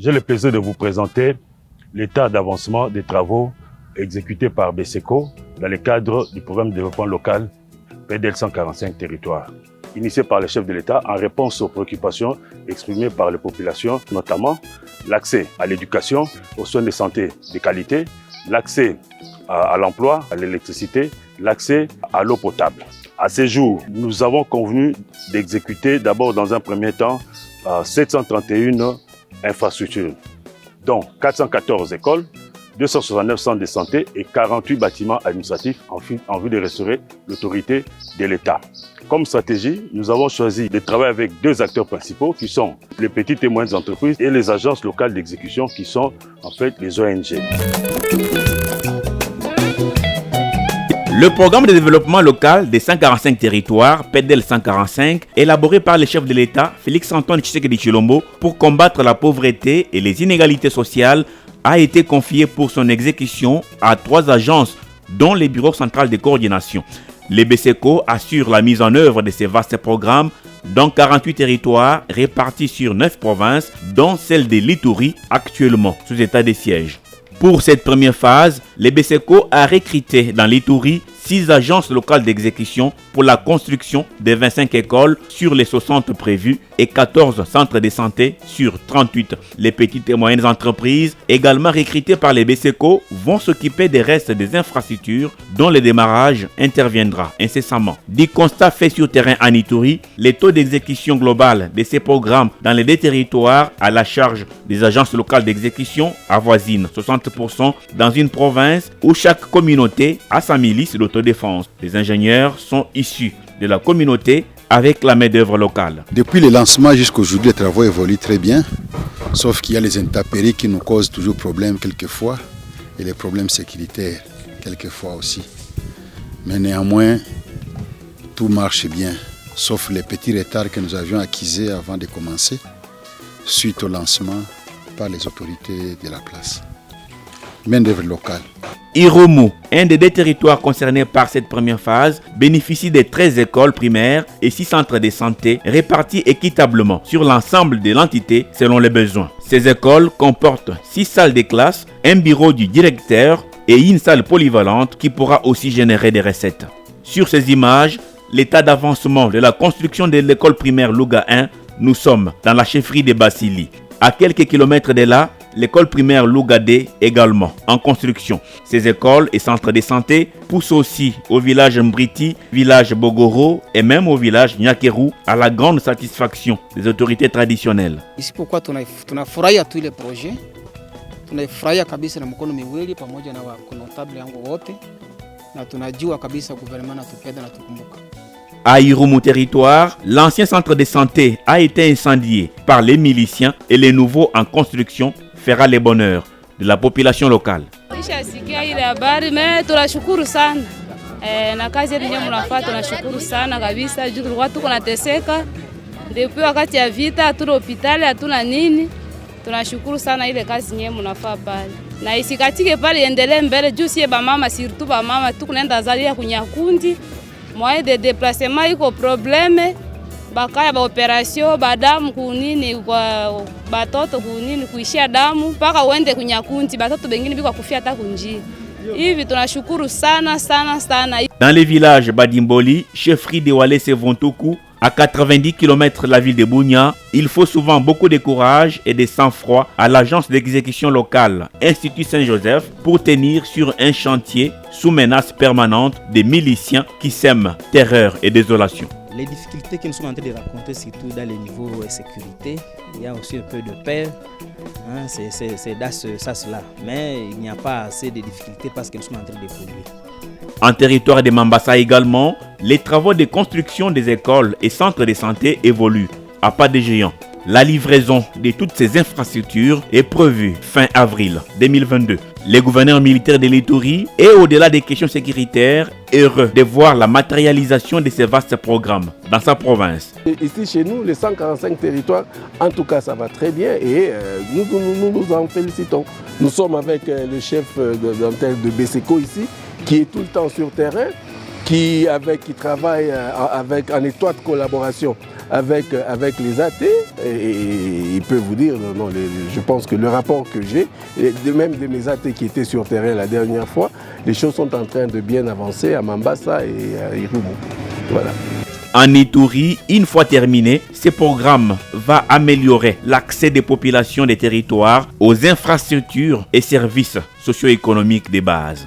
J'ai le plaisir de vous présenter l'état d'avancement des travaux exécutés par BESECO dans le cadre du programme de développement local PDL 145 territoires, initié par le chef de l'État en réponse aux préoccupations exprimées par les populations, notamment l'accès à l'éducation, aux soins de santé de qualité, l'accès à l'emploi, à l'électricité, l'accès à l'eau potable. À ce jour, nous avons convenu d'exécuter d'abord dans un premier temps 731 infrastructures, dont 414 écoles, 269 centres de santé et 48 bâtiments administratifs en vue de restaurer l'autorité de l'État. Comme stratégie, nous avons choisi de travailler avec deux acteurs principaux qui sont les petites et moyennes entreprises et les agences locales d'exécution qui sont en fait les ONG. Le programme de développement local des 145 territoires, PDL 145, élaboré par le chef de l'État, Félix-Antoine Tshisekedi Tshilombo, pour combattre la pauvreté et les inégalités sociales, a été confié pour son exécution à 3 agences, dont les bureaux centrales de coordination. Les BESECO assurent la mise en œuvre de ces vastes programmes dans 48 territoires répartis sur 9 provinces, dont celle de l'Ituri, actuellement sous état de siège. Pour cette première phase, les BESECO a recruté dans l'Ituri 6 agences locales d'exécution pour la construction de 25 écoles sur les 60 prévues et 14 centres de santé sur 38. Les petites et moyennes entreprises, également recrutées par les BESECO, vont s'occuper des restes des infrastructures dont le démarrage interviendra incessamment. Du constat fait sur terrain en Ituri, les taux d'exécution globale de ces programmes dans les 2 territoires à la charge des agences locales d'exécution avoisinent 60% dans une province où chaque communauté a sa milice d'autodéfense. Les ingénieurs sont issus de la communauté avec la main-d'œuvre locale. Depuis le lancement jusqu'à aujourd'hui, les travaux évoluent très bien, sauf qu'il y a les intempéries qui nous causent toujours problème quelquefois et les problèmes sécuritaires quelquefois aussi. Mais néanmoins, tout marche bien, sauf les petits retards que nous avions acquis avant de commencer suite au lancement par les autorités de la place. Main-d'œuvre locale. Irumu, un des 2 territoires concernés par cette première phase, bénéficie de 13 écoles primaires et 6 centres de santé répartis équitablement sur l'ensemble de l'entité selon les besoins. Ces écoles comportent 6 salles de classe, un bureau du directeur et une salle polyvalente qui pourra aussi générer des recettes. Sur ces images, l'état d'avancement de la construction de l'école primaire Louga 1, nous sommes dans la chefferie de Basili. À quelques kilomètres de là, l'école primaire Louga 2 également en construction. Ces écoles et centres de santé poussent aussi au village Mbriti, village Bogoro et même au village Nyakeru à la grande satisfaction des autorités traditionnelles. Ici pourquoi tunafurahia tous les projets. Tunafurahia kabisa na mkono miwili pamoja na notable yangu wote na tunajua kabisa gouvernement natupenda na tukumbuka. À Irumu territoire, l'ancien centre de santé a été incendié par les miliciens et les nouveaux en construction fera le bonheur de la population locale. Nishasikia ile habari, tunashukuru sana. Na kazi yenyewe mnafanya tunashukuru sana kabisa. Juu tulikuwa tuko nateseka. Depuis wakati ya vita hatuna hospitali, hatuna nini. Tunashukuru sana ile kazi yenyewe mnafanya pale. Na isikatike pale endelee mbele juu sie ba mama surtout ba mama tukunaenda zalia kunyakundi. Moyen de déplacement iko problème. Bakaya ba operation badamu kunini kwa batoto kunini kuishia damu mpaka uende kunyakunti batoto bengine biko kufia hata kunjia. Hivi tunashukuru sana sana sana. Dans les villages Badimboli, chefferie de Walese Vontoku, à 90 km de la ville de Bunia, il faut souvent beaucoup de courage et de sang-froid à l'agence d'exécution locale Institut Saint-Joseph pour tenir sur un chantier sous menace permanente des miliciens qui sèment terreur et désolation. Les difficultés que nous sommes en train de raconter, surtout dans les niveaux de sécurité, il y a aussi un peu de peur, c'est dans ce sens-là. Mais il n'y a pas assez de difficultés parce que nous sommes en train d'évoluer. En territoire de Mambasa également, les travaux de construction des écoles et centres de santé évoluent à pas de géant. La livraison de toutes ces infrastructures est prévue fin avril 2022. Les gouverneurs militaires de l'Ituri est au-delà des questions sécuritaires heureux de voir la matérialisation de ces vastes programmes dans sa province. Ici chez nous, les 145 territoires, en tout cas ça va très bien et nous en félicitons. Nous sommes avec le chef de BESECO ici qui est tout le temps sur terrain, qui travaille en étroite collaboration avec les AT, et il peut vous dire, non, je pense que le rapport que j'ai, même de mes AT qui étaient sur terrain la dernière fois, les choses sont en train de bien avancer à Mambasa et à Irumu. Voilà. En Ituri, une fois terminé, ce programme va améliorer l'accès des populations des territoires aux infrastructures et services socio-économiques de base.